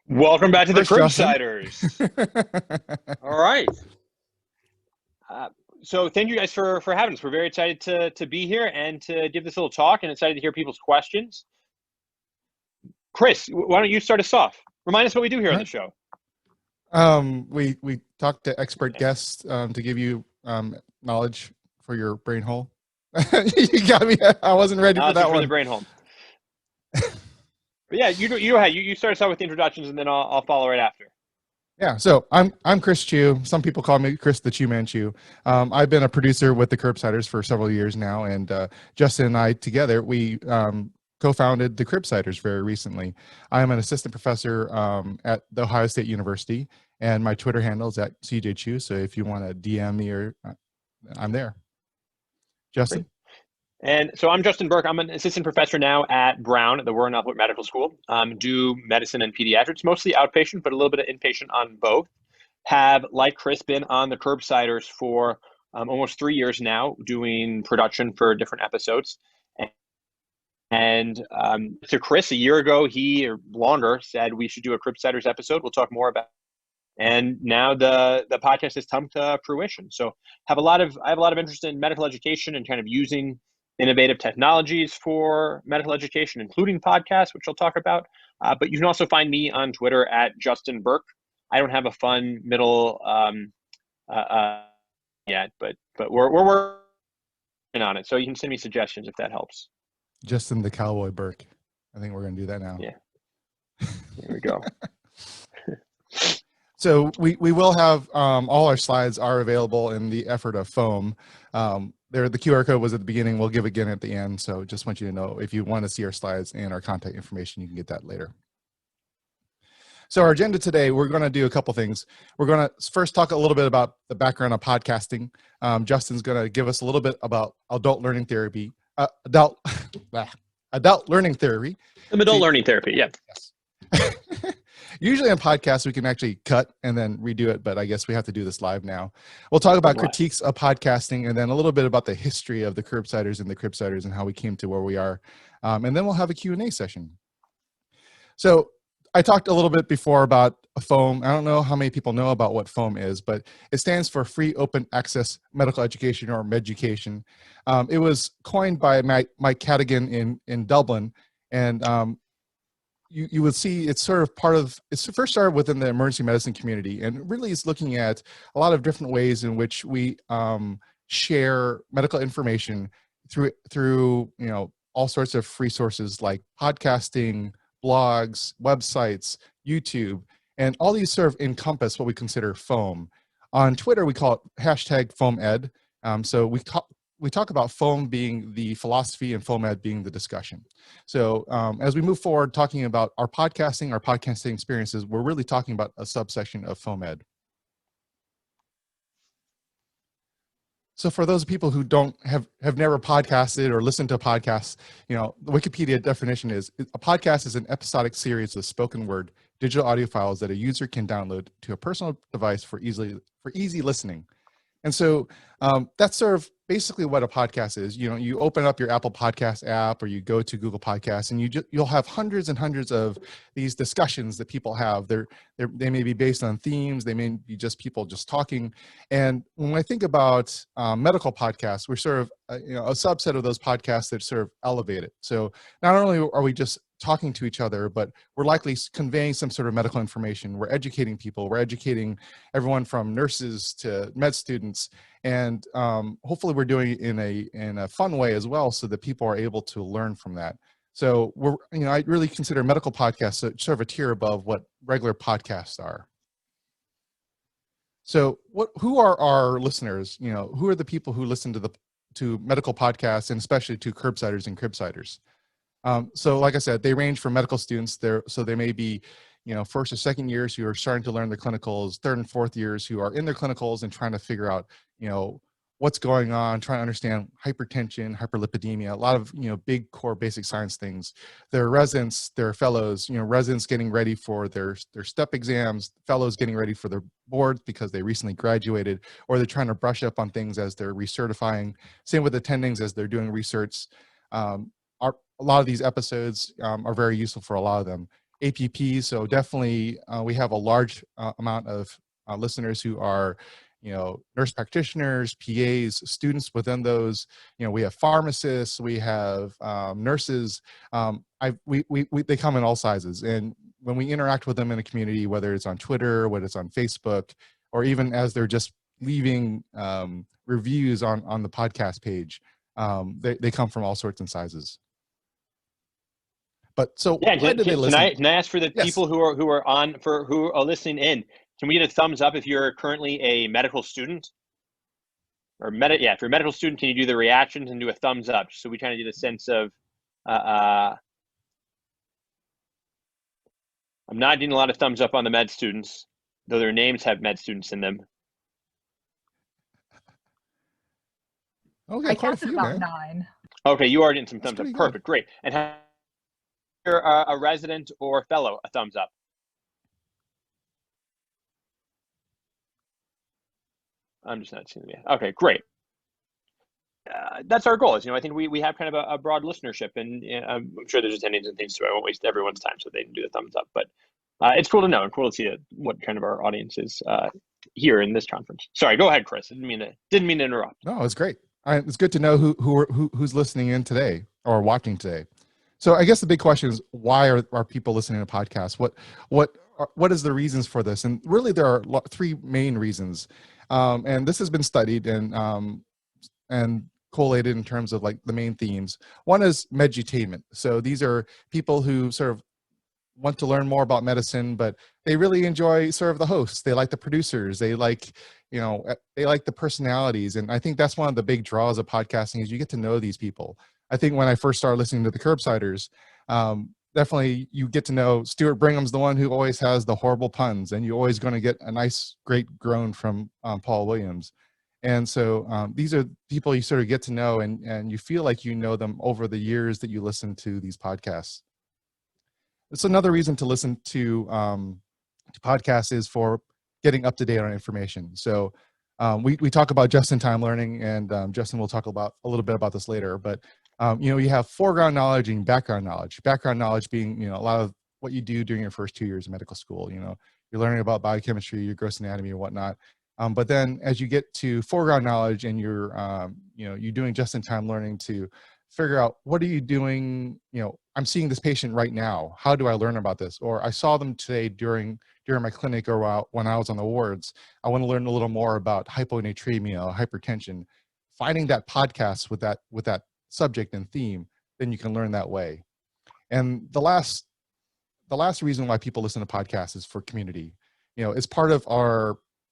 Welcome back to the First, Justin. Cribsiders. All right. So thank you guys for having us. We're very excited to be here and to give this little talk, and excited to hear people's questions. Chris, why don't you start us off? Remind us what we do here on the show. We talk to expert guests to give you knowledge for your brain hole. You got me. I wasn't ready for that one. The brain hole. But yeah, you go ahead. You start us out with the introductions, and then I'll follow right after. Yeah, so I'm Chris Chiu. Some people call me Chris the Chiu Man Chiu. I've been a producer with the Cribsiders for several years now, and Justin and I together, we co-founded the Cribsiders very recently. I'm an assistant professor at the Ohio State University, and my Twitter handle is at CJ Chiu. So if you want to DM me, or I'm there. Justin? Great. And so I'm Justin Berk. I'm an assistant professor now at Brown at the Warren Alpert Medical School. Do medicine and pediatrics, mostly outpatient, but a little bit of inpatient on both. Have, like Chris, been on the Cribsiders for almost 3 years now, doing production for different episodes. And to Chris, a year ago, he, or longer, said we should do a Cribsiders episode. We'll talk more about it. And now the podcast has come to fruition. So I have a lot of interest in medical education and kind of using innovative technologies for medical education, including podcasts, which I'll talk about. But you can also find me on Twitter at Justin Berk. I don't have a fun middle yet, but we're working on it. So you can send me suggestions if that helps. Justin the Cowboy Berk. I think we're going to do that now. Yeah. There we go. So we will have all our slides are available in the effort of foam. The QR code was at the beginning. We'll give again at the end. So just want you to know, if you want to see our slides and our contact information, you can get that later. So our agenda today, we're going to do a couple things. We're going to first talk a little bit about the background of podcasting. Justin's going to give us a little bit about adult learning therapy. Adult learning theory. Adult learning therapy, yeah. Yes. Usually on podcasts, we can actually cut and then redo it, but I guess we have to do this live now. We'll talk about critiques of podcasting, and then a little bit about the history of the Cribsiders and the Cribsiders and how we came to where we are. And then we'll have a Q&A session. So I talked a little bit before about FOAM. I don't know how many people know about what FOAM is, but it stands for Free Open Access Medical Education, or Meducation. It was coined by Mike Cadigan in Dublin, and you would see it's sort of part of, it's first started within the emergency medicine community, and really is looking at a lot of different ways in which we share medical information through all sorts of free sources like podcasting, blogs, websites, YouTube, and all these sort of encompass what we consider FOAM. On Twitter, we call it #FOAMEd. So we talk about FOAM being the philosophy and FOAMEd being the discussion. So as we move forward talking about our podcasting experiences, we're really talking about a subsection of FOAMEd. So for those people who have never podcasted or listened to podcasts, the Wikipedia definition is a podcast is an episodic series of spoken word digital audio files that a user can download to a personal device for easy listening. And so that's sort of basically what a podcast is. You open up your Apple Podcast app, or you go to Google Podcasts, and you'll have hundreds and hundreds of these discussions that people have. They may be based on themes. They may be just people just talking. And when I think about medical podcasts, we're sort of a subset of those podcasts that sort of elevate it. So not only are we just talking to each other, but we're likely conveying some sort of medical information. We're educating people. We're educating everyone from nurses to med students, and hopefully we're doing it in a fun way as well, so that people are able to learn from that. So I really consider medical podcasts sort of a tier above what regular podcasts are. So who are our listeners? Who are the people who listen to medical podcasts, and especially to Cribsiders and Cribsiders? So like I said, they range from medical students there. So they may be, first or second years who are starting to learn the clinicals, third and fourth years who are in their clinicals and trying to figure out, what's going on, trying to understand hypertension, hyperlipidemia, a lot of, big core basic science things. Their residents, their fellows, residents getting ready for their step exams, fellows getting ready for their boards because they recently graduated, or they're trying to brush up on things as they're recertifying. Same with attendings as they're doing research. A lot of these episodes are very useful for a lot of them. APPs. So definitely we have a large amount of listeners who are, nurse practitioners, PAs, students within those. We have pharmacists, we have nurses. They come in all sizes. And when we interact with them in the community, whether it's on Twitter, whether it's on Facebook, or even as they're just leaving reviews on the podcast page, they come from all sorts and sizes. But so yeah, why did they listen? Can I ask for the Yes. people who are listening in? Can we get a thumbs up if you're currently a medical student? Or if you're a medical student, can you do the reactions and do a thumbs up? So we kind of get a sense of. I'm not getting a lot of thumbs up on the med students, though their names have med students in them. Okay, I quite a counted few, about man. 9. Okay, you are getting some That's thumbs up. pretty good. Perfect, great. And have you're a resident or fellow, a thumbs up. I'm just not seeing it yet. Okay, great. That's our goal. I think we have kind of a broad listenership, and I'm sure there's attendings and things too. I won't waste everyone's time so they can do the thumbs up. But it's cool to know and cool to see what kind of our audience is here in this conference. Sorry, go ahead, Chris. Didn't mean to interrupt. No, it's great. It's good to know who's listening in today or watching today. So I guess the big question is, why are people listening to podcasts? What is the reasons for this? And really, there are 3 main reasons. And this has been studied and collated in terms of like the main themes. One is medutainment. So these are people who sort of want to learn more about medicine, but they really enjoy sort of the hosts. They like the producers. They like, they like the personalities. And I think that's one of the big draws of podcasting is you get to know these people. I think when I first started listening to the Cribsiders, definitely you get to know Stuart Bringham's the one who always has the horrible puns, and you're always going to get a nice, great groan from Paul Williams. And so these are people you sort of get to know, and you feel like you know them over the years that you listen to these podcasts. It's another reason to listen to podcasts is for getting up to date on information. So we talk about just-in-time learning, and Justin will talk about a little bit about this later. But you have foreground knowledge and background knowledge. Background knowledge being a lot of what you do during your first 2 years of medical school. You're learning about biochemistry, your gross anatomy, and whatnot. But then as you get to foreground knowledge and you're doing just-in-time learning to figure out what are you doing, I'm seeing this patient right now. How do I learn about this? Or I saw them today during my clinic or when I was on the wards. I want to learn a little more about hyponatremia, hypertension. Finding that podcast with that subject and theme, then you can learn that way. And the last reason why people listen to podcasts is for community. It's part of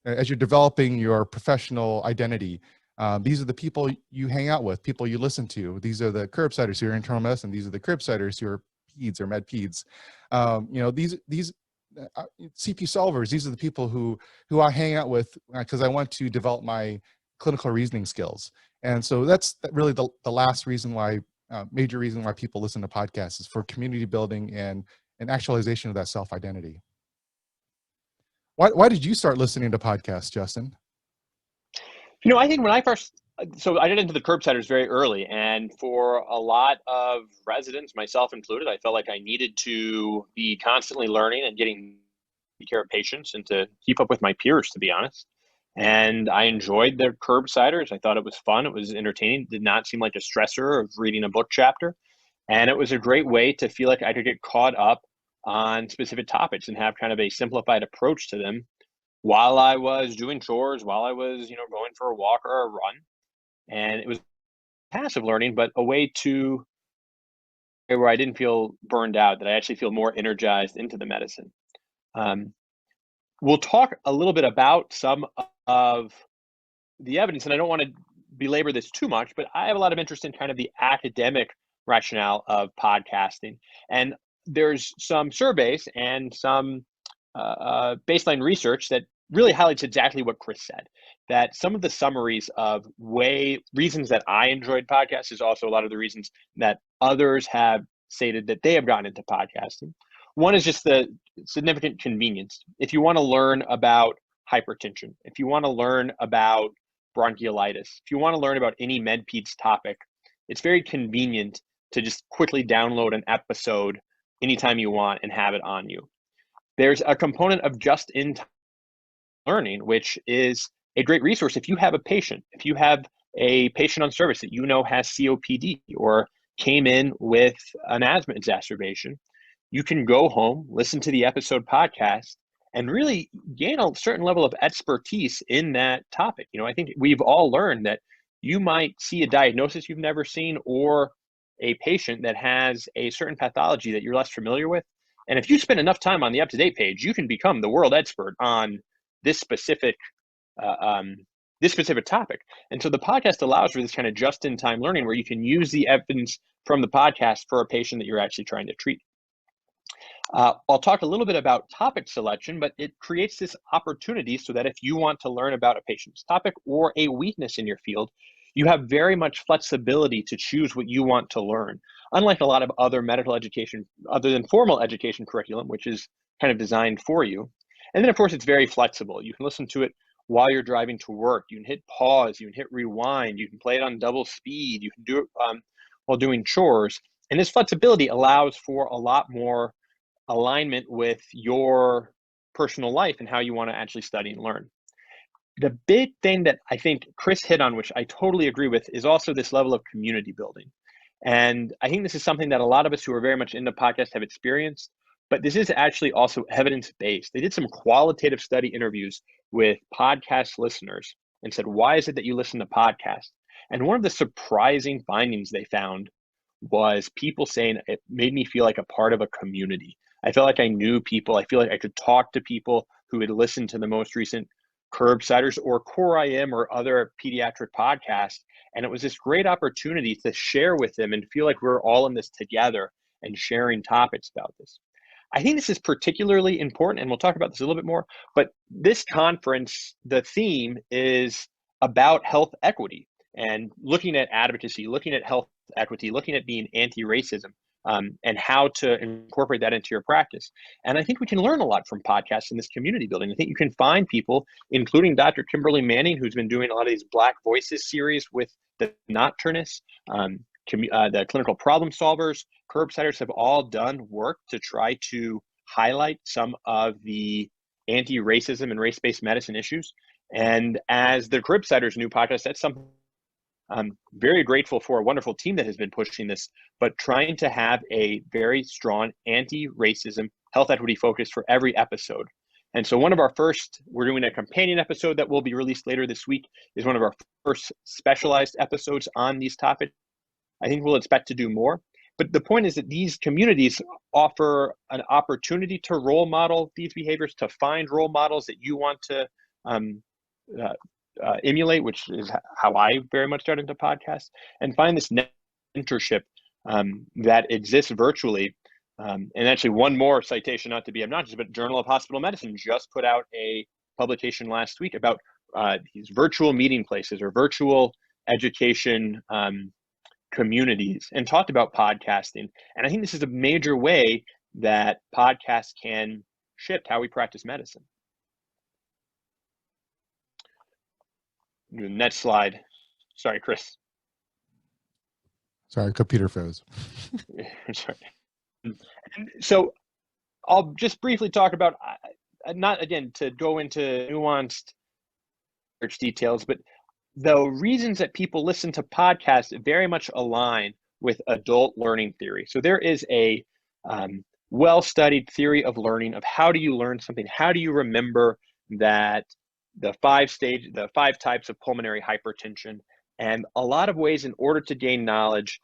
as you're developing your professional identity, these are the people you hang out with, people you listen to. These are the Cribsiders who are internal medicine. These are the Cribsiders who are peds or med peds. These CP solvers. These are the people who I hang out with because I want to develop my clinical reasoning skills. And so that's really the last reason why, major reason why people listen to podcasts is for community building and actualization of that self-identity. Why did you start listening to podcasts, Justin? I think when I got into the Cribsiders very early, and for a lot of residents, myself included, I felt like I needed to be constantly learning and getting care of patients and to keep up with my peers, to be honest. And I enjoyed the Cribsiders. I thought it was fun. It was entertaining. It did not seem like a stressor of reading a book chapter. And it was a great way to feel like I could get caught up on specific topics and have kind of a simplified approach to them while I was doing chores, while I was, going for a walk or a run. And it was passive learning, but a way to where I didn't feel burned out, that I actually feel more energized into the medicine. We'll talk a little bit about some of the evidence, and I don't want to belabor this too much, but I have a lot of interest in kind of the academic rationale of podcasting. And there's some surveys and some baseline research that really highlights exactly what Chris said, that some of the summaries of reasons that I enjoyed podcasts is also a lot of the reasons that others have stated that they have gotten into podcasting. One is just the significant convenience. If you want to learn about hypertension, if you want to learn about bronchiolitis, if you want to learn about any med-peds topic, it's very convenient to just quickly download an episode anytime you want and have it on you. There's a component of just-in-time learning, which is a great resource if you have a patient, if you have a patient on service that you know has COPD or came in with an asthma exacerbation. You can go home, listen to the episode podcast, and really gain a certain level of expertise in that topic. I think we've all learned that you might see a diagnosis you've never seen or a patient that has a certain pathology that you're less familiar with. And if you spend enough time on the up-to-date page, you can become the world expert on this specific topic. And so the podcast allows for this kind of just-in-time learning where you can use the evidence from the podcast for a patient that you're actually trying to treat. I'll talk a little bit about topic selection, but it creates this opportunity so that if you want to learn about a patient's topic or a weakness in your field, you have very much flexibility to choose what you want to learn. Unlike a lot of other medical education, other than formal education curriculum, which is kind of designed for you. And then, of course, it's very flexible. You can listen to it while you're driving to work. You can hit pause. You can hit rewind. You can play it on double speed. You can do it while doing chores. And this flexibility allows for a lot more alignment with your personal life and how you want to actually study and learn. The big thing that I think Chris hit on, which I totally agree with, is also this level of community building. And I think this is something that a lot of us who are very much into podcasts have experienced, but this is actually also evidence-based. They did some qualitative study interviews with podcast listeners and said, why is it that you listen to podcasts? And one of the surprising findings they found was people saying it made me feel like a part of a community. I felt like I knew people. I feel like I could talk to people who had listened to the most recent Cribsiders or Core IM or other pediatric podcasts. And it was this great opportunity to share with them and feel like we're all in this together and sharing topics about this. I think this is particularly important, and we'll talk about this a little bit more, but this conference, the theme is about health equity and looking at advocacy, looking at health equity, looking at being anti-racism, and how to incorporate that into your practice. And I think we can learn a lot from podcasts in this community building. I think you can find people, including Dr. Kimberly Manning, who's been doing a lot of these Black Voices series with the Nocturnists, the clinical problem solvers. Cribsiders have all done work to try to highlight some of the anti-racism and race-based medicine issues. And as the Cribsiders new podcast, that's something I'm very grateful for, a wonderful team that has been pushing this, but trying to have a very strong anti-racism health equity focus for every episode. And so we're doing a companion episode that will be released later this week, is one of our first specialized episodes on these topics. I think we'll expect to do more. But the point is that these communities offer an opportunity to role model these behaviors, to find role models that you want to emulate, which is how I very much started into podcasts, and find this mentorship that exists virtually. And actually, one more citation, not to be obnoxious, but Journal of Hospital Medicine just put out a publication last week about these virtual meeting places or virtual education communities, and talked about podcasting. And I think this is a major way that podcasts can shift how we practice medicine. Next slide. Sorry, Chris. Sorry, computer froze. Sorry. So I'll just briefly talk about, not again to go into nuanced research details, but the reasons that people listen to podcasts very much align with adult learning theory. So there is a well-studied theory of learning, of how do you learn something? How do you remember that the five types of pulmonary hypertension, and a lot of ways in order to gain knowledge.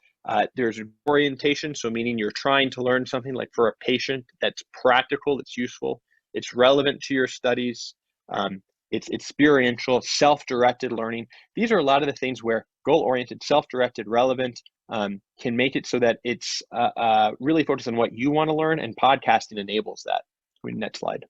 There's orientation, so meaning you're trying to learn something, like for a patient, that's practical, that's useful, it's relevant to your studies. It's experiential, self-directed learning. These are a lot of the things where goal-oriented, self-directed, relevant can make it so that it's really focused on what you want to learn, and podcasting enables that. Next slide.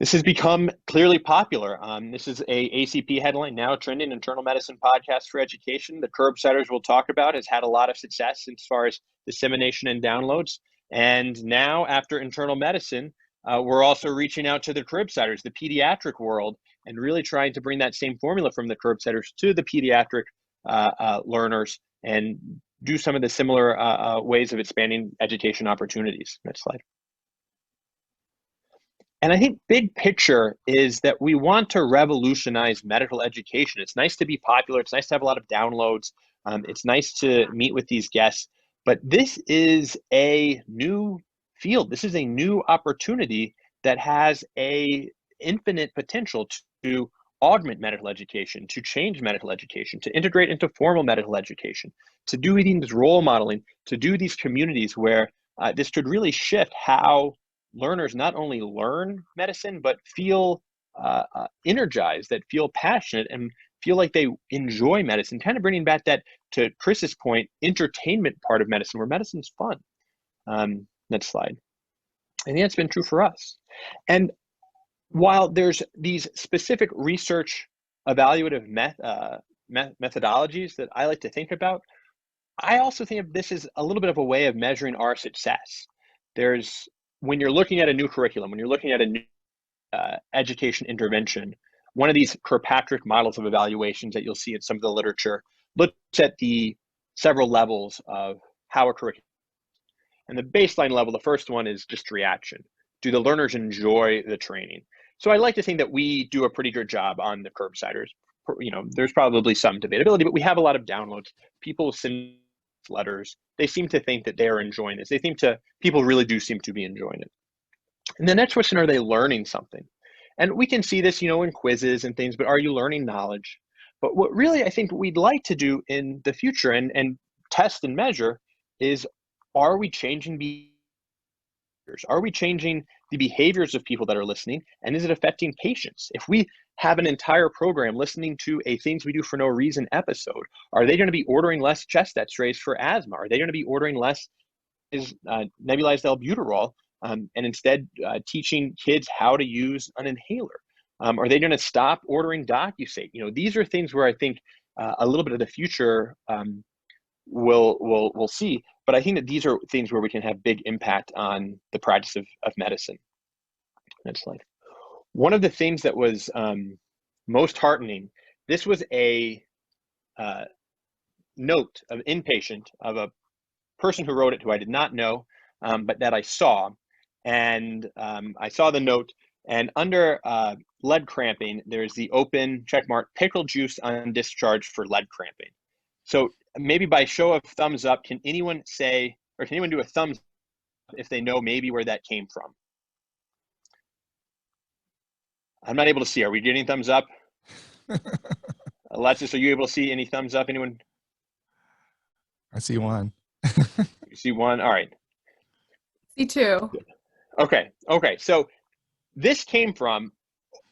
This has become clearly popular. This is a ACP headline, now trending internal medicine podcast for education. The Cribsiders we'll talk about has had a lot of success as far as dissemination and downloads. And now after internal medicine, we're also reaching out to the Cribsiders, the pediatric world, and really trying to bring that same formula from the Cribsiders to the pediatric learners, and do some of the similar ways of expanding education opportunities. Next slide. And I think big picture is that we want to revolutionize medical education. It's nice to be popular. It's nice to have a lot of downloads. It's nice to meet with these guests, but this is a new field. This is a new opportunity that has a infinite potential to augment medical education, to change medical education, to integrate into formal medical education, to do these role modeling, to do these communities where this could really shift how learners not only learn medicine, but feel energized, that feel passionate and feel like they enjoy medicine, kind of bringing back that, to Chris's point, entertainment part of medicine, where medicine's fun. Next slide. I think that's been true for us. And while there's these specific research evaluative methodologies that I like to think about, I also think of this as a little bit of a way of measuring our success. When you're looking at a new curriculum, when you're looking at a new education intervention, one of these Kirkpatrick models of evaluations that you'll see in some of the literature looks at the several levels of how a curriculum. And the baseline level, the first one, is just reaction. Do the learners enjoy the training? So I like to think that we do a pretty good job on the Cribsiders. There's probably some debatability, but we have a lot of downloads. People send letters. They seem to think that they are enjoying this. People really do seem to be enjoying it. And the next question, are they learning something? And we can see this, in quizzes and things, but are you learning knowledge? But what really I think we'd like to do in the future and test and measure is, are we changing behaviors? Are we changing the behaviors of people that are listening? And is it affecting patients? If we have an entire program listening to a Things We Do for No Reason episode, are they going to be ordering less chest x-rays for asthma? Are they going to be ordering less nebulized albuterol and instead teaching kids how to use an inhaler? Are they going to stop ordering DocuSate? These are things where I think a little bit of the future we'll see. But I think that these are things where we can have big impact on the practice of medicine. Next slide. One of the things that was most heartening, this was a note of inpatient of a person who wrote it, who I did not know, but that I saw. And I saw the note, and under lead cramping, there's the open checkmark, pickle juice on discharge for lead cramping. So maybe by show of thumbs up, can anyone say, or can anyone do a thumbs up if they know maybe where that came from? I'm not able to see. Are we getting thumbs up? Alexis, are you able to see any thumbs up? Anyone? I see one. You see one? All right. See two. Okay. So this came from,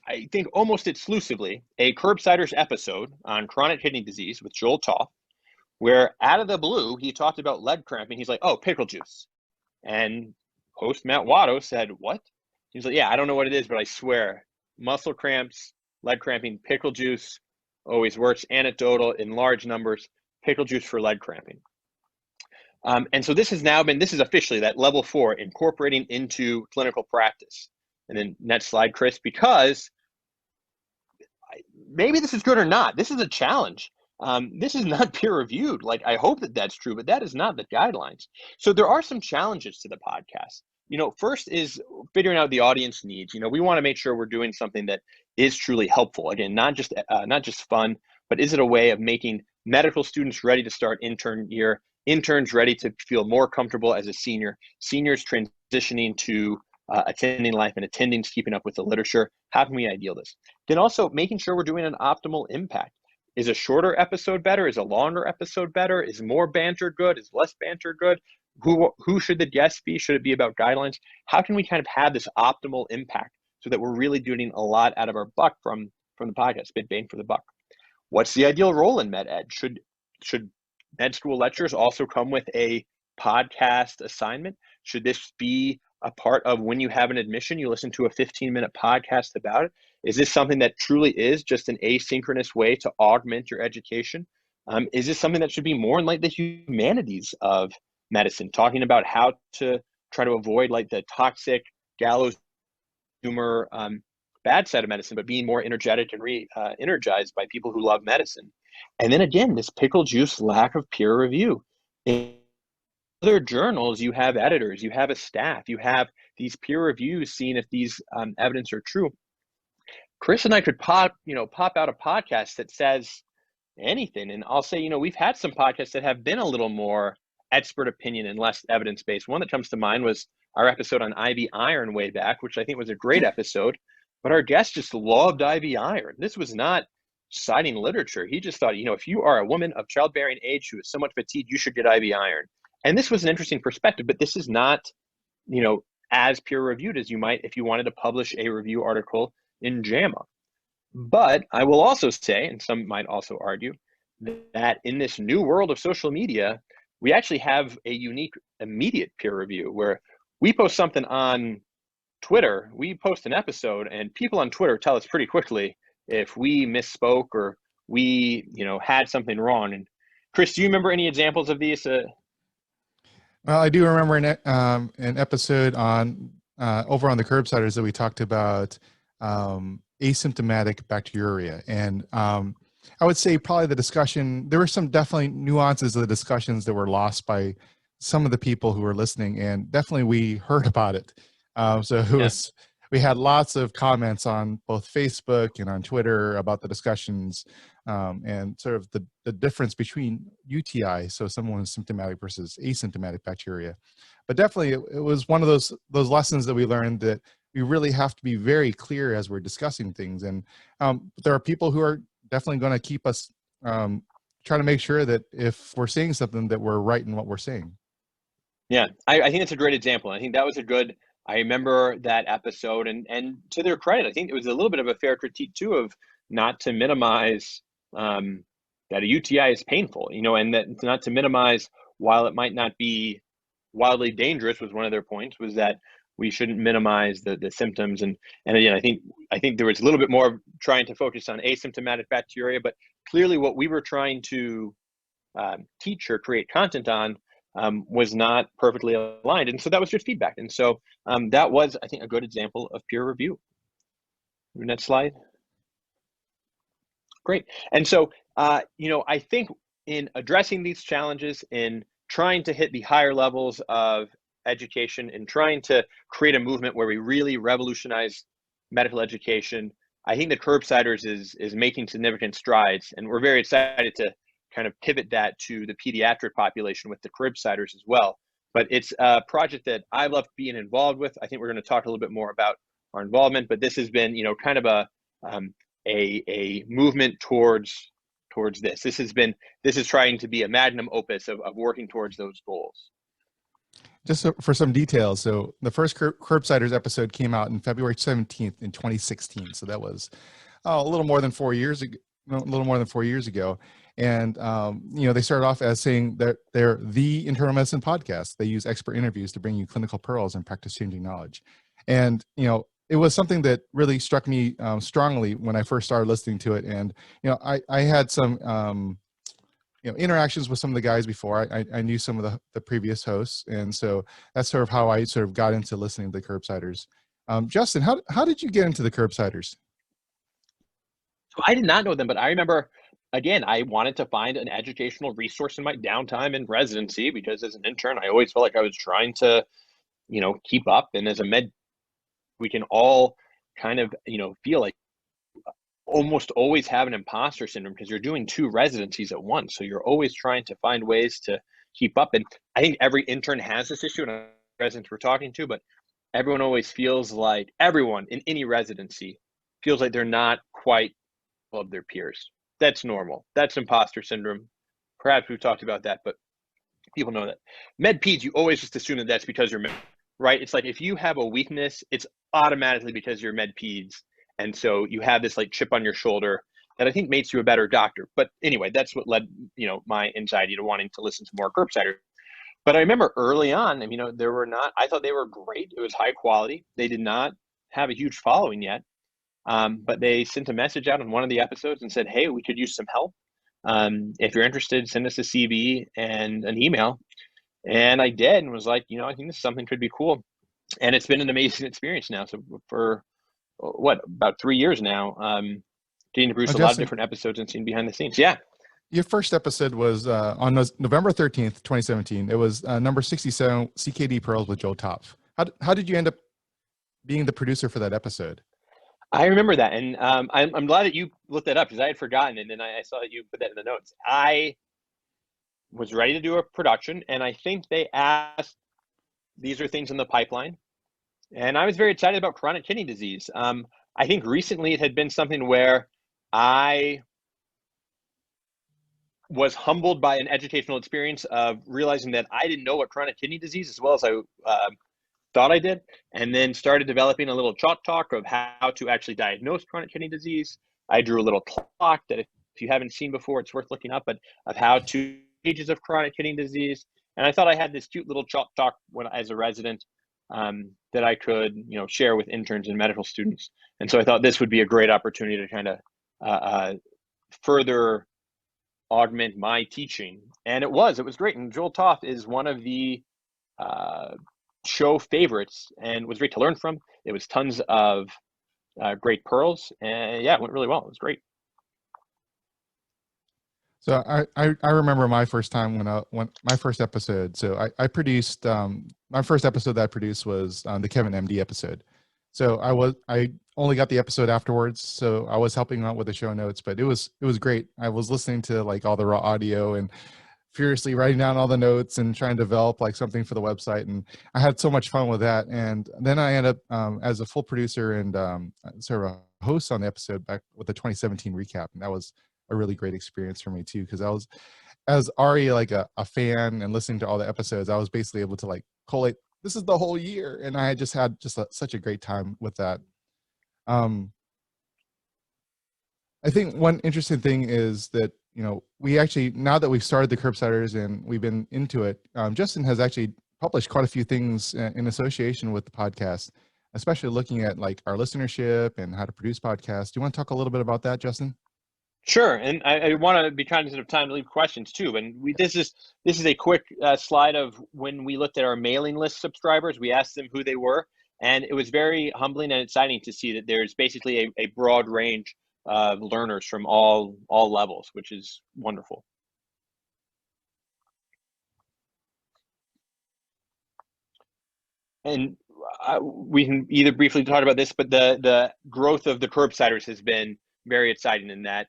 I think, almost exclusively a Cribsiders episode on chronic kidney disease with Joel Toth, where out of the blue, he talked about lead cramping. He's like, oh, pickle juice. And host Matt Watto said, what? He's like, yeah, I don't know what it is, but I swear, muscle cramps, lead cramping, pickle juice always works. Anecdotal in large numbers, pickle juice for lead cramping. And so this is officially that level 4, incorporating into clinical practice. And then next slide, Chris, because maybe this is good or not. This is a challenge. This is not peer reviewed. Like, I hope that that's true, but that is not the guidelines. So there are some challenges to the podcast. First is figuring out the audience needs. We want to make sure we're doing something that is truly helpful. Again, not just fun, but is it a way of making medical students ready to start intern year, interns ready to feel more comfortable as a senior, seniors transitioning to attending life and attendings, keeping up with the literature. How can we ideal this? Then also making sure we're doing an optimal impact. Is a shorter episode better? Is a longer episode better? Is more banter good? Is less banter good? Who should the guest be? Should it be about guidelines? How can we kind of have this optimal impact so that we're really doing a lot out of our buck from the podcast, big bang for the buck? What's the ideal role in med ed? Should med school lectures also come with a podcast assignment? Should this be a part of when you have an admission, you listen to a 15-minute podcast about it? Is this something that truly is just an asynchronous way to augment your education? Is this something that should be more in like the humanities of medicine, talking about how to try to avoid like the toxic gallows humor bad side of medicine, but being more energetic and energized by people who love medicine? And then again, this pickle juice lack of peer review. In other journals, you have editors, you have a staff, you have these peer reviews seeing if these evidence are true. Chris and I could pop out a podcast that says anything. And I'll say, we've had some podcasts that have been a little more expert opinion and less evidence-based. One that comes to mind was our episode on IV iron way back, which I think was a great episode, but our guest just loved IV iron. This was not citing literature. He just thought, if you are a woman of childbearing age who is somewhat fatigued, you should get IV iron. And this was an interesting perspective, but this is not, as peer reviewed as you might if you wanted to publish a review article in JAMA. But I will also say, and some might also argue, that in this new world of social media, we actually have a unique immediate peer review where we post something on Twitter, we post an episode, and people on Twitter tell us pretty quickly if we misspoke or we, had something wrong. And Chris, do you remember any examples of these? Well, I do remember an episode on over on the Cribsiders that we talked about asymptomatic bacteriuria, and I would say probably the discussion, there were some definitely nuances of the discussions that were lost by some of the people who were listening, and definitely we heard about it. So it was, we had lots of comments on both Facebook and on Twitter about the discussions and sort of the difference between UTI, so someone is symptomatic versus asymptomatic bacteria. But definitely it was one of those lessons that we learned that we really have to be very clear as we're discussing things. And there are people who are definitely going to keep us trying to make sure that if we're saying something that we're right in what we're saying. Yeah, I think that's a great example. I think that was I remember that episode, and to their credit, I think it was a little bit of a fair critique too of not to minimize that a UTI is painful, and that not to minimize, while it might not be wildly dangerous, was one of their points, was that we shouldn't minimize the symptoms. And again, I think there was a little bit more trying to focus on asymptomatic bacteria, but clearly what we were trying to teach or create content on was not perfectly aligned. And so that was just feedback. And so that was, I think, a good example of peer review. Next slide. Great. And so, I think in addressing these challenges, in trying to hit the higher levels of education and trying to create a movement where we really revolutionize medical education, I think the Cribsiders is making significant strides, and we're very excited to kind of pivot that to the pediatric population with the Cribsiders as well. But it's a project that I love being involved with. I think we're going to talk a little bit more about our involvement, but this has been, kind of a movement towards this. This is trying to be a magnum opus of working towards those goals. Just for some details, so the first Cribsiders episode came out in February 17th in 2016. So that was a little more than 4 years ago. And, they started off as saying that they're the internal medicine podcast. They use expert interviews to bring you clinical pearls and practice-changing knowledge. And, it was something that really struck me strongly when I first started listening to it. And, I had some, interactions with some of the guys before. I knew some of the previous hosts. And so that's sort of how I sort of got into listening to the Cribsiders. Justin, how did you get into the Cribsiders? So I did not know them, but I remember, again, I wanted to find an educational resource in my downtime in residency, because as an intern, I always felt like I was trying to, keep up. And as a med, we can all kind of, feel like almost always have an imposter syndrome because you're doing 2 residencies at once. So you're always trying to find ways to keep up. And I think every intern has this issue, and residents we're talking to, but everyone always feels like, everyone in any residency feels like they're not quite above their peers. That's normal. That's imposter syndrome. Perhaps we've talked about that, but people know that. Med peds, you always just assume that that's because you're med, right? It's like if you have a weakness, it's automatically because you're med peds. And so you have this like chip on your shoulder that I think makes you a better doctor. But anyway, that's what led, my anxiety to wanting to listen to more Cribsiders. But I remember early on, I thought they were great. It was high quality. They did not have a huge following yet. But they sent a message out on one of the episodes and said, hey, we could use some help. If you're interested, send us a CV and an email. And I did, and was like, I think this is something could be cool. And it's been an amazing experience now. So for about 3 years now, getting to produce a lot of different episodes and seeing behind the scenes. Yeah. your first episode was on November 13th, 2017. It was number 67, CKD Pearls with Joe Topf. How did you end up being the producer for that episode? I remember that, and I'm glad that you looked that up because I had forgotten, and then I saw that you put that in the notes. I was ready to do a production, and I think they asked, these are things in the pipeline, and I was very excited about chronic kidney disease. I think recently it had been something where I was humbled by an educational experience of realizing that I didn't know what chronic kidney disease as well as I thought I did, and then started developing a little chalk talk of how to actually diagnose chronic kidney disease. I drew a little clock that if you haven't seen before, it's worth looking up, but of how to stages of chronic kidney disease. And I thought I had this cute little chalk talk when as a resident that I could, share with interns and medical students. And so I thought this would be a great opportunity to kind of further augment my teaching. And it was great. And Joel Toth is one of the show favorites and was great to learn from. It was tons of great pearls, and yeah, it went really well. It was great. So I remember my first time when my first episode. So I produced my first episode that I produced was the Kevin MD episode. So I only got the episode afterwards. So I was helping out with the show notes, but it was great. I was listening to like all the raw audio and furiously writing down all the notes and trying to develop like something for the website. And I had so much fun with that. And then I ended up as a full producer and sort of a host on the episode back with the 2017 recap. And that was a really great experience for me too, because I was, as already like a fan and listening to all the episodes, I was basically able to like collate, this is the whole year. And I just had such a great time with that. I think one interesting thing is that, we actually, now that we've started the Cribsiders and we've been into it, Justin has actually published quite a few things in association with the podcast, especially looking at like our listenership and how to produce podcasts. Do you want to talk a little bit about that, Justin? Sure, and I want to be cognizant of time to leave questions too. And this is a quick slide of when we looked at our mailing list subscribers. We asked them who they were, and it was very humbling and exciting to see that there's basically a broad range of learners from all levels, which is wonderful. And we can either briefly talk about this, but the growth of the Cribsiders has been very exciting in that.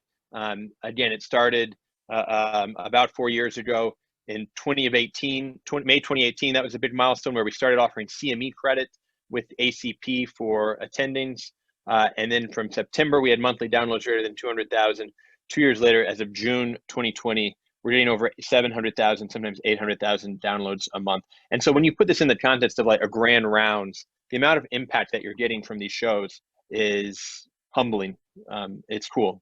Again, it started about 4 years ago in May 2018. That was a big milestone where we started offering CME credit with ACP for attendings. And then from September, we had monthly downloads greater than 200,000. 2 years later, as of June 2020, we're getting over 700,000, sometimes 800,000 downloads a month. And so when you put this in the context of like a grand rounds, the amount of impact that you're getting from these shows is humbling. It's cool.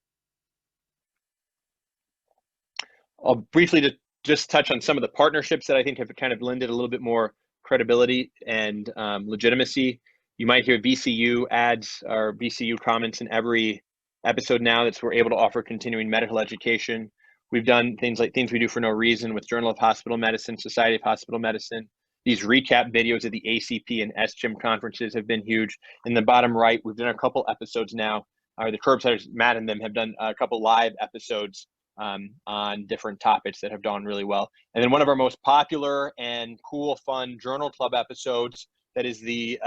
I'll briefly just touch on some of the partnerships that I think have kind of lended a little bit more credibility and legitimacy. You might hear VCU ads or VCU comments in every episode now that we're able to offer continuing medical education. We've done things like Things We Do for No Reason with Journal of Hospital Medicine, Society of Hospital Medicine. These recap videos of the ACP and SGIM conferences have been huge. In the bottom right, we've done a couple episodes now. The Cribsiders, Matt and them have done a couple live episodes on different topics that have done really well. And then one of our most popular and cool, fun journal club episodes that is the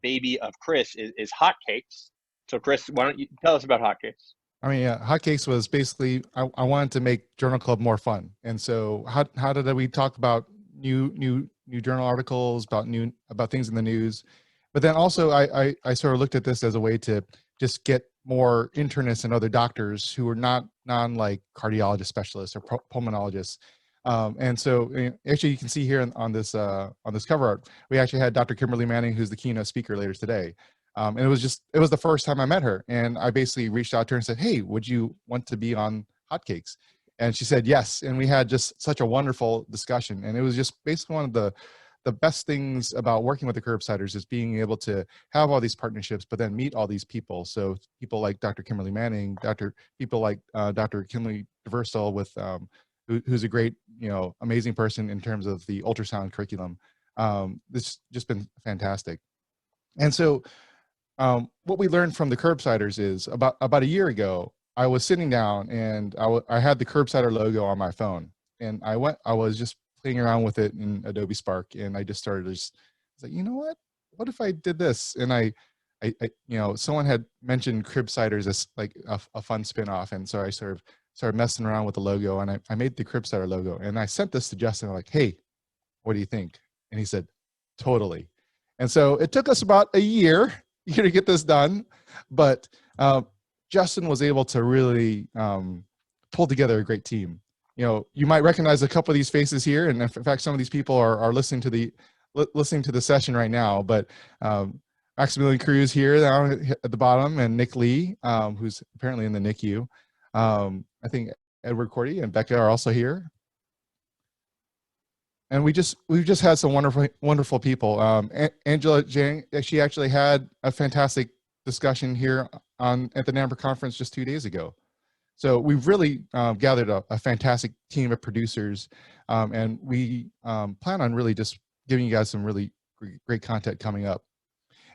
baby of Chris is Hotcakes. So Chris, why don't you tell us about Hotcakes? I mean, Hotcakes was basically, I wanted to make journal club more fun. And so how did we talk about new journal articles, about things in the news? But then also I sort of looked at this as a way to just get more internists and other doctors who are not like cardiologist specialists or pulmonologists. And so actually you can see here on this cover art, we actually had Dr. Kimberly Manning, who's the keynote speaker later today. And it was the first time I met her. And I basically reached out to her and said, hey, would you want to be on Hotcakes? And she said, yes. And we had just such a wonderful discussion. And it was just basically one of the best things about working with the Cribsiders is being able to have all these partnerships, but then meet all these people. So people like Dr. Kimberly Manning, people like Dr. Kimberly DeVerstal with, who's a great, amazing person in terms of the ultrasound curriculum. It's just been fantastic. And so what we learned from the Cribsiders is about a year ago, I was sitting down and I had the Curbsider logo on my phone, and I was just playing around with it in Adobe Spark, and I just started I was like, you know what if I did this? And I someone had mentioned Cribsiders as like a fun spin-off, and so I started messing around with the logo, and I made the Cribsider logo, and I sent this to Justin. I'm like, hey, what do you think? And he said, totally. And so it took us about a year to get this done, but Justin was able to really pull together a great team. You might recognize a couple of these faces here, and in fact, some of these people are listening to the session right now. But Maximilian Cruz here down at the bottom, and Nick Lee, who's apparently in the NICU. I think Edward Cordy and Becca are also here. And we've just had some wonderful people. Angela Jang, she actually had a fantastic discussion here at the NMPRA conference just 2 days ago. So we've really gathered a fantastic team of producers, and we plan on really just giving you guys some really great content coming up.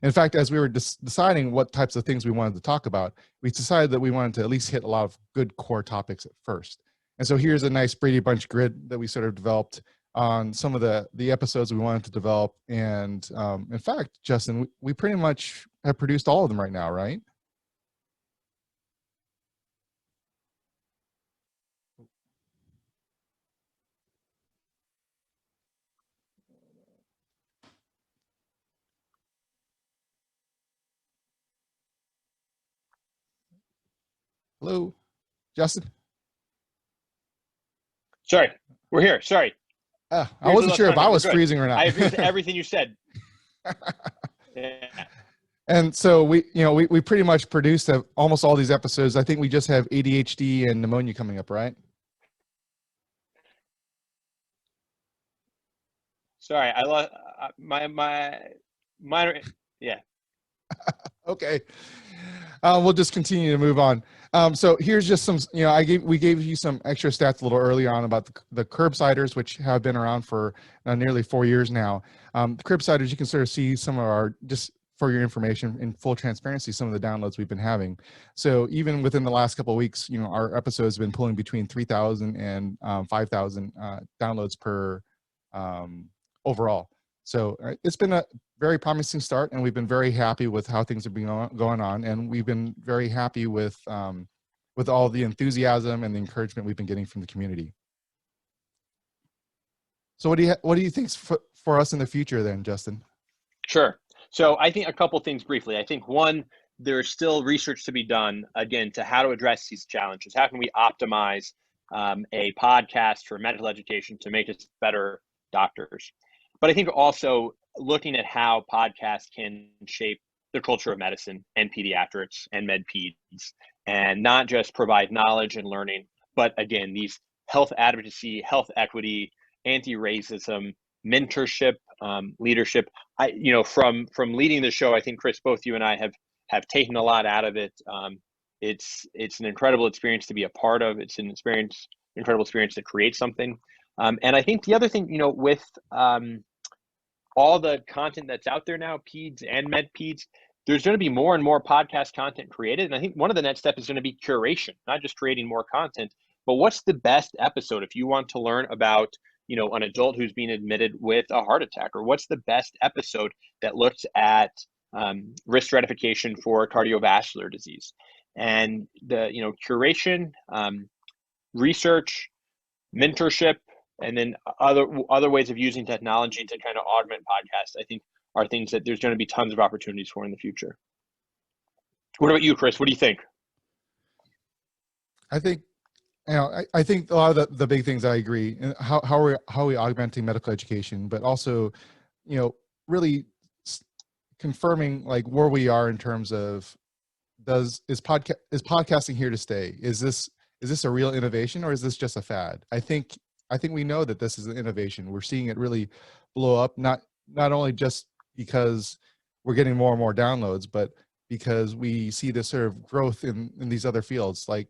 In fact, as we were deciding what types of things we wanted to talk about, we decided that we wanted to at least hit a lot of good core topics at first. And so here's a nice Brady Bunch grid that we sort of developed on some of the episodes we wanted to develop. And in fact, Justin, we pretty much have produced all of them right now, right? Hello, Justin? Sorry, we're here. Sorry. I wasn't sure if I was freezing or not. I agree with everything you said. Yeah. And so we pretty much produced almost all these episodes. I think we just have ADHD and pneumonia coming up, right? Sorry, I lost my yeah. Okay. We'll just continue to move on. So here's just some, we gave you some extra stats a little earlier on about the Cribsiders, which have been around for nearly 4 years now. The Cribsiders, you can sort of see some of our, just for your information, in full transparency, some of the downloads we've been having. So even within the last couple of weeks, our episodes have been pulling between 3,000 and 5,000 downloads per overall. So it's been a very promising start, and we've been very happy with how things have been going on, and we've been very happy with all the enthusiasm and the encouragement we've been getting from the community. So what do you think's for us in the future then, Justin? Sure. So I think a couple things briefly. I think one, there's still research to be done, again, to how to address these challenges. How can we optimize a podcast for medical education to make us better doctors? But I think also looking at how podcasts can shape the culture of medicine and pediatrics and med peds, and not just provide knowledge and learning, but again, these health advocacy, health equity, anti-racism, mentorship, leadership. From leading the show, I think, Chris, both you and I have taken a lot out of it. It's an incredible experience to be a part of. It's an incredible experience to create something. And I think the other thing, with all the content that's out there now, peds and med peds, there's going to be more and more podcast content created. And I think one of the next steps is going to be curation, not just creating more content, but what's the best episode if you want to learn about, an adult who's being admitted with a heart attack, or what's the best episode that looks at risk stratification for cardiovascular disease. And the, curation, research, mentorship, and then other ways of using technology to kind of augment podcasts, I think, are things that there's going to be tons of opportunities for in the future. What about you, Chris? What do you think? I think, I think a lot of the big things I agree. How are we augmenting medical education, but also, really confirming like where we are in terms of is podcasting here to stay? Is this a real innovation, or is this just a fad? I think we know that this is an innovation. We're seeing it really blow up, not only just because we're getting more and more downloads, but because we see this sort of growth in these other fields. Like,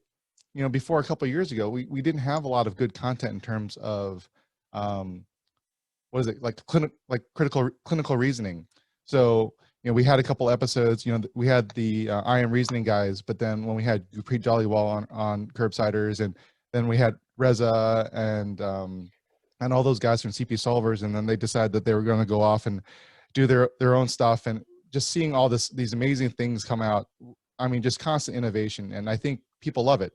before a couple of years ago, we didn't have a lot of good content in terms of, critical reasoning. So, we had a couple episodes, we had the I Am Reasoning guys, but then when we had Preet Jaliwal on Cribsiders, and then we had Reza and all those guys from CP Solvers, and then they decided that they were going to go off and do their own stuff, and just seeing all these amazing things come out. I mean, just constant innovation, and I think people love it.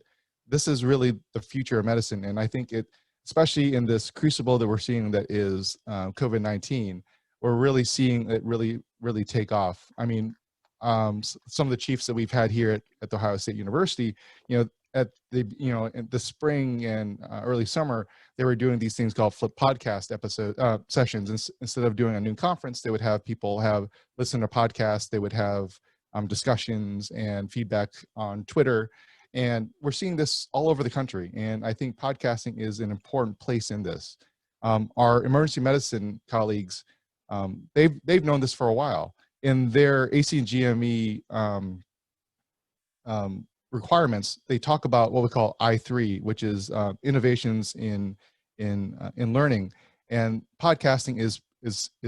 This is really the future of medicine, and I think it, especially in this crucible that we're seeing that is COVID-19, we're really seeing it really take off. I mean, some of the chiefs that we've had here at the Ohio State University, at the in the spring and early summer, they were doing these things called flip podcast sessions. Instead of doing a noon conference, they would have people listen to podcasts. They would have discussions and feedback on Twitter. And we're seeing this all over the country. And I think podcasting is an important place in this. Our emergency medicine colleagues, they've known this for a while. In their AC and GME requirements, they talk about what we call I3, which is innovations in learning, and podcasting is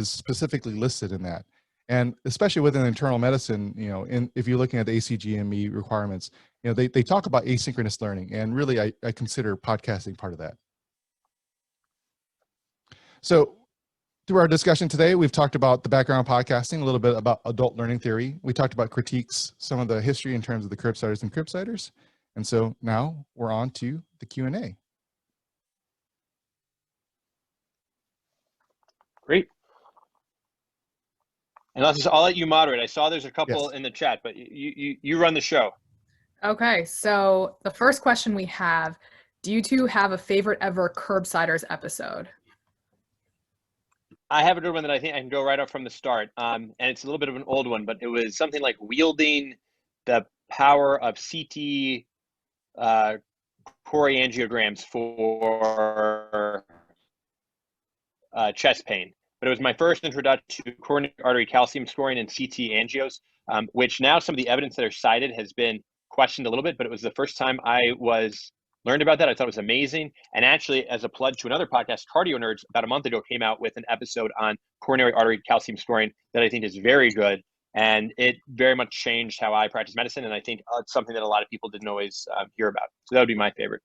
specifically listed in that. And especially within internal medicine, if you're looking at the ACGME requirements, they talk about asynchronous learning, and really I consider podcasting part of that. So through our discussion today, we've talked about the background of podcasting, a little bit about adult learning theory. We talked about critiques, some of the history in terms of the Cribsiders and Cribsiders. And so now we're on to the Q&A. Great. And I'll let you moderate. I saw there's a couple Yes. in the chat, but you run the show. Okay, so the first question we have, do you two have a favorite ever Cribsiders episode? I have a good one that I think I can go right up from the start. And it's a little bit of an old one, but it was something like wielding the power of CT choreangiograms for chest pain. But it was my first introduction to coronary artery calcium scoring and CT angios, which now some of the evidence that are cited has been questioned a little bit, but it was the first time I learned about that. I thought it was amazing. And actually, as a plug to another podcast, Cardio Nerds, about a month ago came out with an episode on coronary artery calcium scoring that I think is very good. And it very much changed how I practice medicine. And I think it's something that a lot of people didn't always hear about. So that would be my favorite.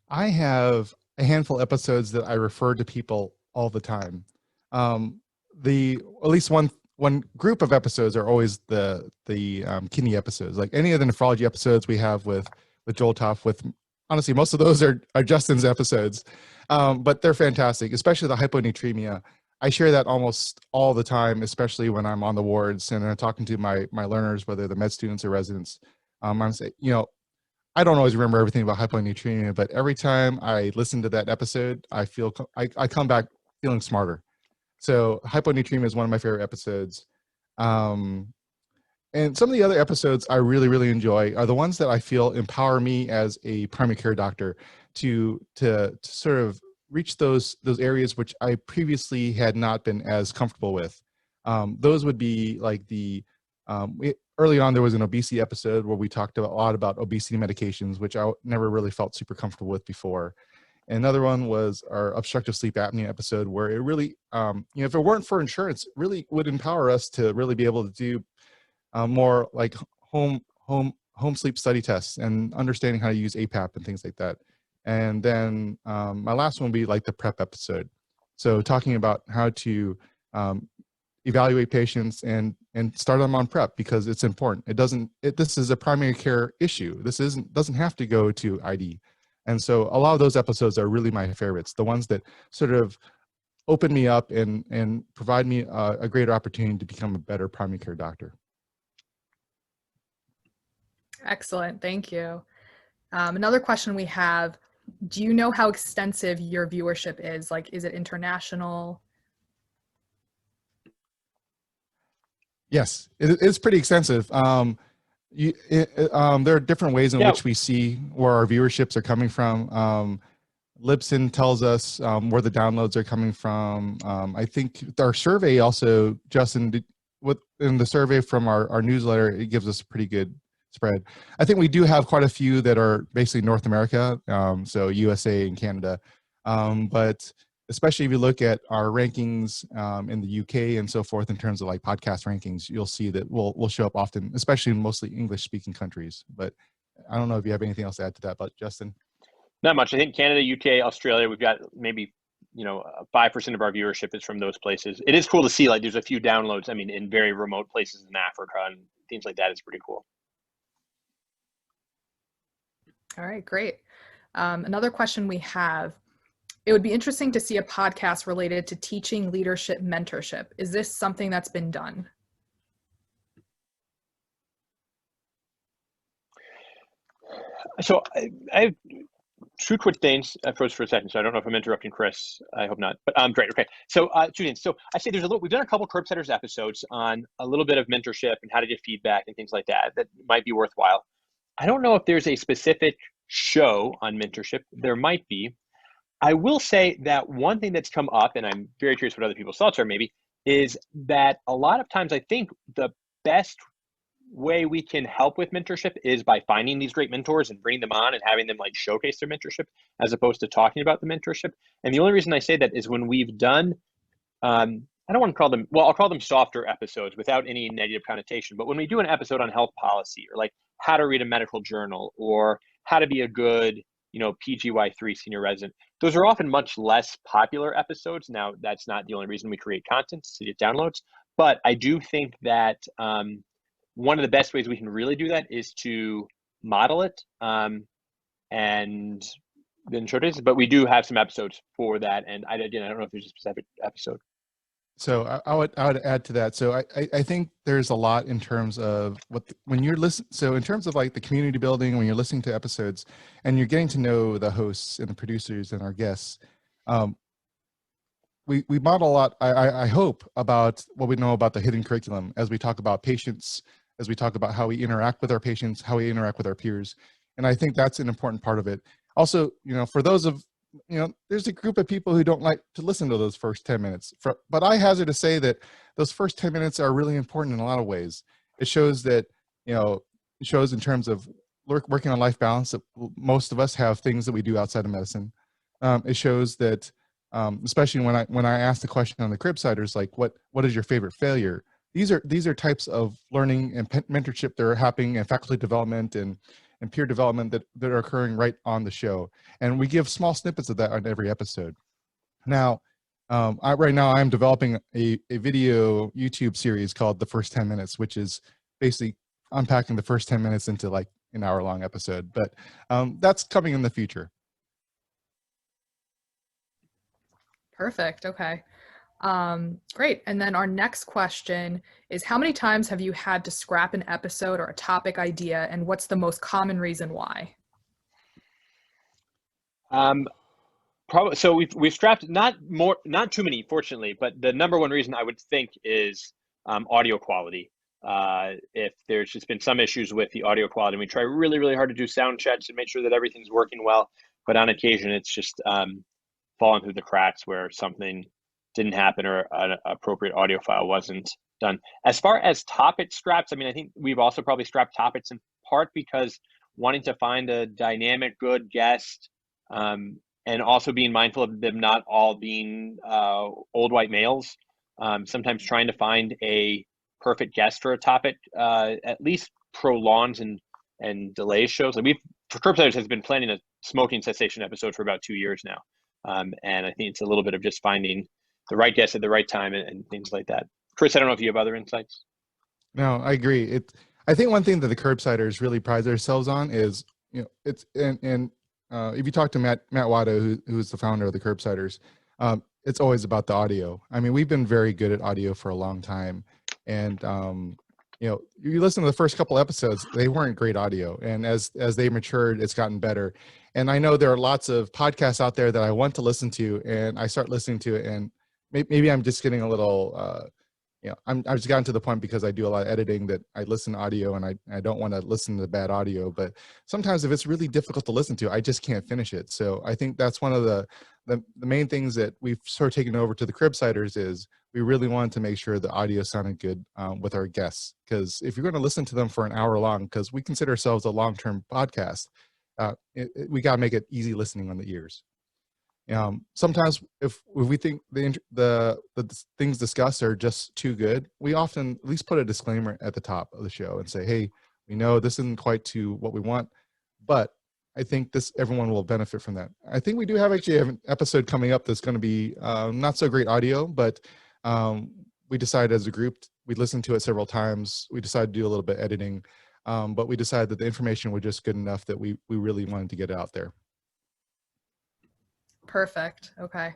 I have a handful of episodes that I refer to people all the time. At least one group of episodes are always the kidney episodes. Like any of the nephrology episodes we have with Joel Toff, honestly, most of those are Justin's episodes, but they're fantastic, especially the hyponatremia. I share that almost all the time, especially when I'm on the wards and I'm talking to my learners, whether they're med students or residents. I'm saying, I don't always remember everything about hyponatremia, but every time I listen to that episode, I come back feeling smarter. So hyponatremia is one of my favorite episodes. And some of the other episodes I really, really enjoy are the ones that I feel empower me as a primary care doctor to sort of reach those areas which I previously had not been as comfortable with. Those would be like early on, there was an obesity episode where we talked a lot about obesity medications, which I never really felt super comfortable with before. Another one was our obstructive sleep apnea episode, where it really, if it weren't for insurance, it really would empower us to really be able to do more like home sleep study tests and understanding how to use APAP and things like that. And then my last one would be like the PrEP episode. So talking about how to evaluate patients and start them on PrEP, because it's important. This is a primary care issue. This doesn't have to go to ID. And so a lot of those episodes are really my favorites, the ones that sort of open me up and provide me a greater opportunity to become a better primary care doctor. Excellent, thank you. Another question we have, do you know how extensive your viewership is? Like, is it international? Yes, it's pretty extensive. There are different ways in which we see where our viewerships are coming from. Libsyn tells us where the downloads are coming from. I think our survey also, Justin, in the survey from our newsletter, it gives us a pretty good spread. I think we do have quite a few that are basically North America, so USA and Canada. But especially if you look at our rankings in the UK and so forth, in terms of like podcast rankings, you'll see that we'll show up often, especially in mostly English speaking countries. But I don't know if you have anything else to add to that, but Justin. Not much. I think Canada, UK, Australia, we've got maybe 5% of our viewership is from those places. It is cool to see, like, there's a few downloads. I mean, in very remote places in Africa and things like that. It's pretty cool. All right, great. Another question we have: it would be interesting to see a podcast related to teaching, leadership, mentorship. Is this something that's been done? So I have two quick things for a second. So I don't know if I'm interrupting Chris. I hope not. But great. Okay. So two things. So I say we've done a couple Cribsiders episodes on a little bit of mentorship and how to get feedback and things like that. That might be worthwhile. I don't know if there's a specific show on mentorship. There might be. I will say that one thing that's come up, and I'm very curious what other people's thoughts are maybe, is that a lot of times I think the best way we can help with mentorship is by finding these great mentors and bringing them on and having them like showcase their mentorship as opposed to talking about the mentorship. And the only reason I say that is when we've done, I don't want to call them, well, I'll call them softer episodes without any negative connotation, but when we do an episode on health policy, or like how to read a medical journal, or how to be a good, PGY3 senior resident, those are often much less popular episodes. Now, that's not the only reason we create content, to get downloads, but I do think that one of the best ways we can really do that is to model it and then showcase it. But we do have some episodes for that. And I don't know if there's a specific episode. So I would add to that. So I think there's a lot in terms of when you're listening. So in terms of like the community building, when you're listening to episodes and you're getting to know the hosts and the producers and our guests, we model a lot, I hope, about what we know about the hidden curriculum as we talk about patients, as we talk about how we interact with our patients, how we interact with our peers. And I think that's an important part of it. Also, for those of, there's a group of people who don't like to listen to those first 10 minutes. But I hazard to say that those first 10 minutes are really important in a lot of ways. It shows that, it shows in terms of working on life balance that most of us have things that we do outside of medicine. It shows that, especially when I ask the question on the Cribsiders, like what is your favorite failure? These are types of learning and mentorship that are happening, and faculty development and peer development that are occurring right on the show. And we give small snippets of that on every episode. Now, right now I'm developing a video YouTube series called The First 10 Minutes, which is basically unpacking the first 10 minutes into like an hour-long episode. But that's coming in the future. Perfect. Okay. Great. And then our next question is, how many times have you had to scrap an episode or a topic idea, and what's the most common reason why? Probably. So we've scrapped not too many, fortunately, but the number one reason I would think is audio quality. If there's just been some issues with the audio quality, and we try really, really hard to do sound checks and make sure that everything's working well, but on occasion it's just fallen through the cracks where something didn't happen or an appropriate audio file wasn't done. As far as topic scraps, I mean, I think we've also probably scrapped topics in part because wanting to find a dynamic, good guest, and also being mindful of them not all being old white males. Sometimes trying to find a perfect guest for a topic at least prolongs and delays shows. Like Cribsiders has been planning a smoking cessation episode for about 2 years now. And I think it's a little bit of just finding the right guest at the right time and things like that. Chris, I don't know if you have other insights. No, I agree. I think one thing that the Cribsiders really pride themselves on is, it's if you talk to Matt Watto, who's the founder of the Cribsiders, it's always about the audio. I mean, we've been very good at audio for a long time, and you listen to the first couple episodes, they weren't great audio, and as they matured, it's gotten better. And I know there are lots of podcasts out there that I want to listen to, and I start listening to it, and maybe I'm just getting a little, I've just gotten to the point because I do a lot of editing that I listen to audio, and I don't want to listen to bad audio. But sometimes if it's really difficult to listen to, I just can't finish it. So I think that's one of the main things that we've sort of taken over to the Cribsiders is we really wanted to make sure the audio sounded good with our guests. Because if you're going to listen to them for an hour long, because we consider ourselves a long-term podcast, we got to make it easy listening on the ears. Sometimes if we think the things discussed are just too good, we often at least put a disclaimer at the top of the show and say, hey, we know this isn't quite to what we want, but I think everyone will benefit from that. I think we do have actually an episode coming up that's going to be not so great audio, but we decided as a group, we listened to it several times. We decided to do a little bit editing, but we decided that the information was just good enough that we really wanted to get it out there. Perfect. Okay.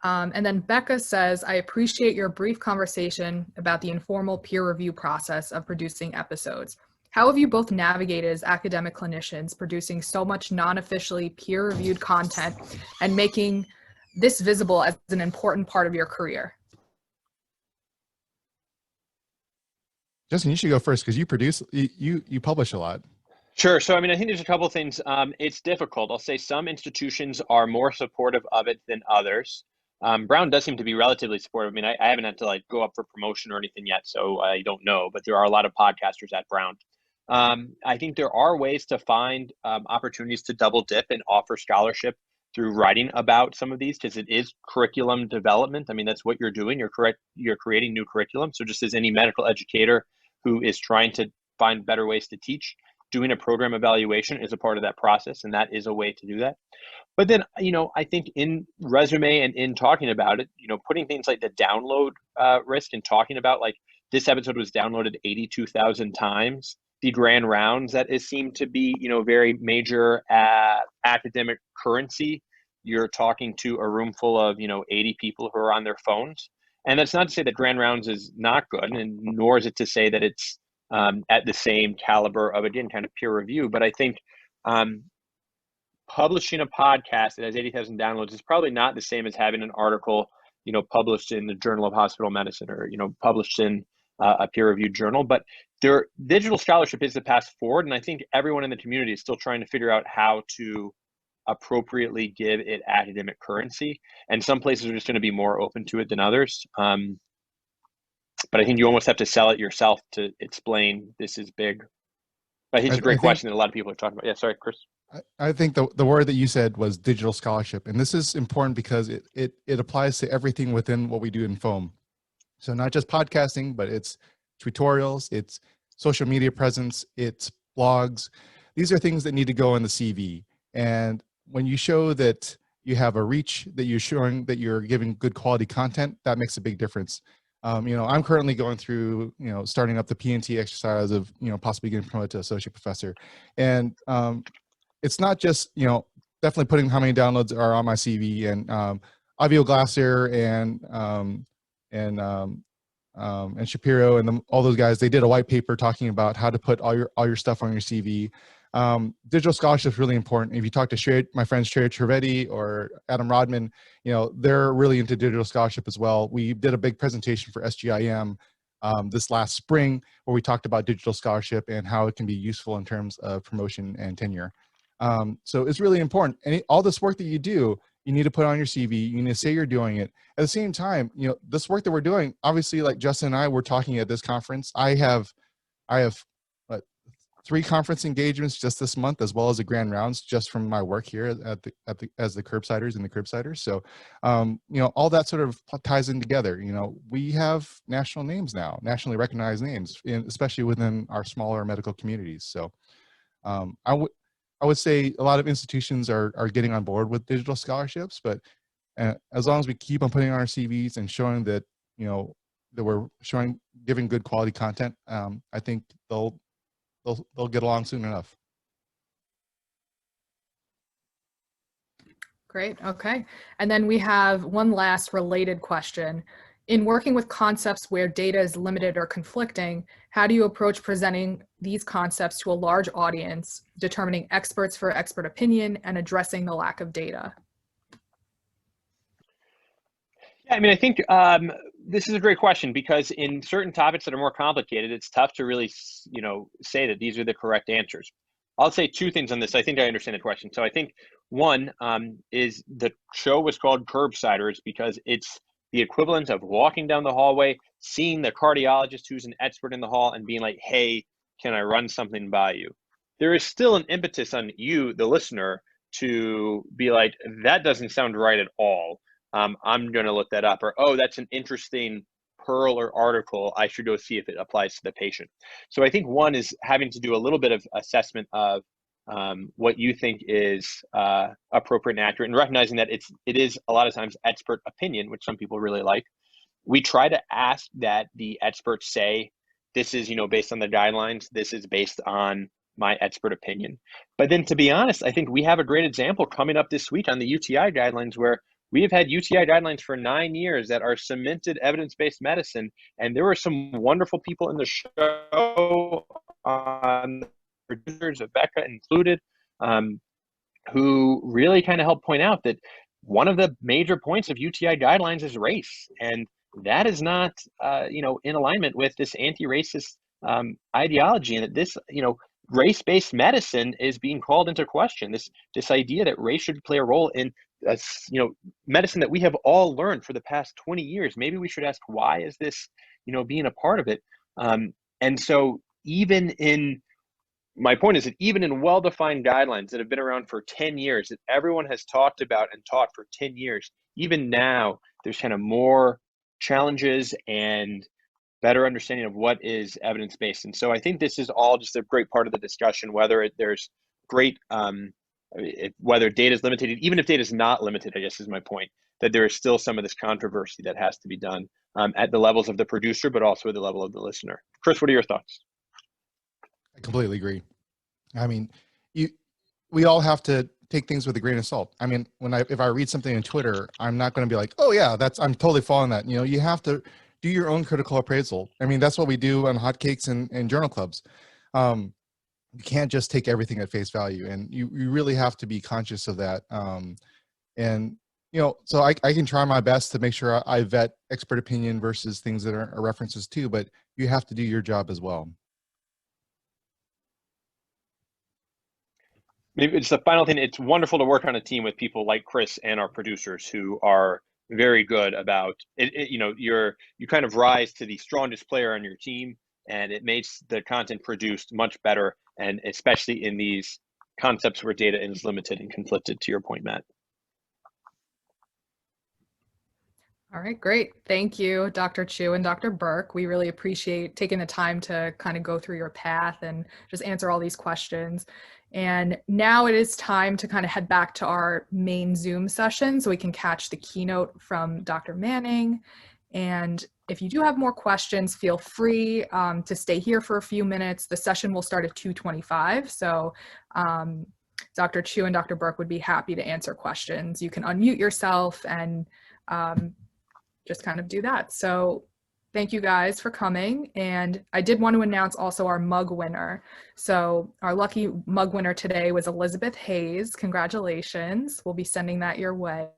And then Becca says, I appreciate your brief conversation about the informal peer review process of producing episodes. How have you both navigated as academic clinicians producing so much non-officially peer-reviewed content and making this visible as an important part of your career? Justin, you should go first because you publish a lot. Sure. So, I mean, I think there's a couple of things. It's difficult. I'll say some institutions are more supportive of it than others. Brown does seem to be relatively supportive. I mean, I haven't had to go up for promotion or anything yet, so I don't know, but there are a lot of podcasters at Brown. I think there are ways to find opportunities to double dip and offer scholarship through writing about some of these, because it is curriculum development. I mean, that's what you're doing. You're creating new curriculum. So just as any medical educator who is trying to find better ways to teach, doing a program evaluation is a part of that process, and that is a way to do that. But then, I think in resume and in talking about it, putting things like the download risk and talking about this episode was downloaded 82,000 times. The grand rounds that seem to be, very major academic currency. You're talking to a room full of, 80 people who are on their phones. And that's not to say that grand rounds is not good, and nor is it to say that it's at the same caliber of, again, kind of peer review. But I think publishing a podcast that has 80,000 downloads is probably not the same as having an article, published in the Journal of Hospital Medicine or, published in a peer-reviewed journal. But digital scholarship is the path forward, and I think everyone in the community is still trying to figure out how to appropriately give it academic currency. And some places are just going to be more open to it than others. But I think you almost have to sell it yourself to explain this is big. But I think it's a great question that a lot of people are talking about. Yeah, sorry, Chris. I think the word that you said was digital scholarship. And this is important because it applies to everything within what we do in FOAM. So not just podcasting, but it's tutorials, it's social media presence, it's blogs. These are things that need to go in the CV. And when you show that you have a reach, that you're showing that you're giving good quality content, that makes a big difference. I'm currently going through, starting up the P&T exercise of, possibly getting promoted to associate professor. And it's not just, definitely putting how many downloads are on my CV. And Avio Glasser and Shapiro and all those guys, they did a white paper talking about how to put all your stuff on your CV. Digital scholarship is really important. If you talk to my friends Sherry Trivedi or Adam Rodman, they're really into digital scholarship as well. We did a big presentation for SGIM this last spring where we talked about digital scholarship and how it can be useful in terms of promotion and tenure. So it's really important. And all this work that you do, you need to put on your CV. You need to say you're doing it. At the same time, this work that we're doing, obviously, like Justin and I were talking at this conference. I have 3 conference engagements just this month, as well as the grand rounds, just from my work here as the Cribsiders and the Cribsiders. So, all that sort of ties in together. We have national names now, nationally recognized names, especially within our smaller medical communities. So, I would say a lot of institutions are getting on board with digital scholarships, but as long as we keep on putting on our CVs and showing that, that we're giving good quality content, I think they'll get along soon enough. Great. Okay. And then we have one last related question. In working with concepts where data is limited or conflicting, how do you approach presenting these concepts to a large audience, determining experts for expert opinion, and addressing the lack of data? Yeah, I mean, I think this is a great question, because in certain topics that are more complicated, it's tough to really, say that these are the correct answers. I'll say 2 things on this. I think I understand the question. So I think one is the show was called Cribsiders because it's the equivalent of walking down the hallway, seeing the cardiologist who's an expert in the hall and being like, hey, can I run something by you? There is still an impetus on you, the listener, to be like, that doesn't sound right at all. I'm going to look that up, or, oh, that's an interesting Pearl or article. I should go see if it applies to the patient. So I think one is having to do a little bit of assessment of what you think is appropriate and accurate, and recognizing that it is a lot of times expert opinion, which some people really like. We try to ask that the experts say, this is, based on the guidelines, this is based on my expert opinion. But then, to be honest, I think we have a great example coming up this week on the UTI guidelines, where we have had UTI guidelines for 9 years that are cemented evidence-based medicine. And there were some wonderful people in the show, on the producers, Becca included, who really kind of helped point out that one of the major points of UTI guidelines is race. And that is not, in alignment with this anti-racist ideology, and that this, race-based medicine is being called into question. This idea that race should play a role in, medicine that we have all learned for the past 20 years. Maybe we should ask, why is this, being a part of it? And so my point is that even in well-defined guidelines that have been around for 10 years, that everyone has talked about and taught for 10 years, even now, there's kind of more challenges and better understanding of what is evidence-based. And so I think this is all just a great part of the discussion, whether there's great, whether data is limited, even if data is not limited, I guess is my point, that there is still some of this controversy that has to be done at the levels of the producer, but also at the level of the listener. Chris, what are your thoughts? I completely agree. I mean, we all have to take things with a grain of salt. I mean, if I read something on Twitter, I'm not going to be like, oh yeah, I'm totally following that. You have to do your own critical appraisal. I mean, that's what we do on Hotcakes and journal clubs. You can't just take everything at face value, and you really have to be conscious of that. So I can try my best to make sure I vet expert opinion versus things that are references too, but you have to do your job as well. Maybe it's the final thing. It's wonderful to work on a team with people like Chris and our producers who are very good about it. You kind of rise to the strongest player on your team, and it makes the content produced much better, and especially in these concepts where data is limited and conflicted, to your point, Matt. All right, great. Thank you, Dr. Chiu and Dr. Berk. We really appreciate taking the time to kind of go through your path and just answer all these questions. And now it is time to kind of head back to our main Zoom session so we can catch the keynote from Dr. Manning. And if you do have more questions, feel free to stay here for a few minutes. The session will start at 2:25. So Dr. Chiu and Dr. Berk would be happy to answer questions. You can unmute yourself and just kind of do that. So thank you guys for coming. And I did want to announce also our mug winner. So our lucky mug winner today was Elizabeth Hayes. Congratulations. We'll be sending that your way.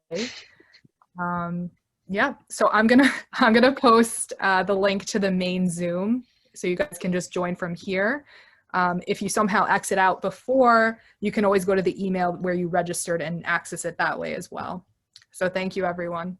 Yeah, so I'm gonna post the link to the main Zoom so you guys can just join from here. If you somehow exit out before, you can always go to the email where you registered and access it that way as well. So thank you, everyone.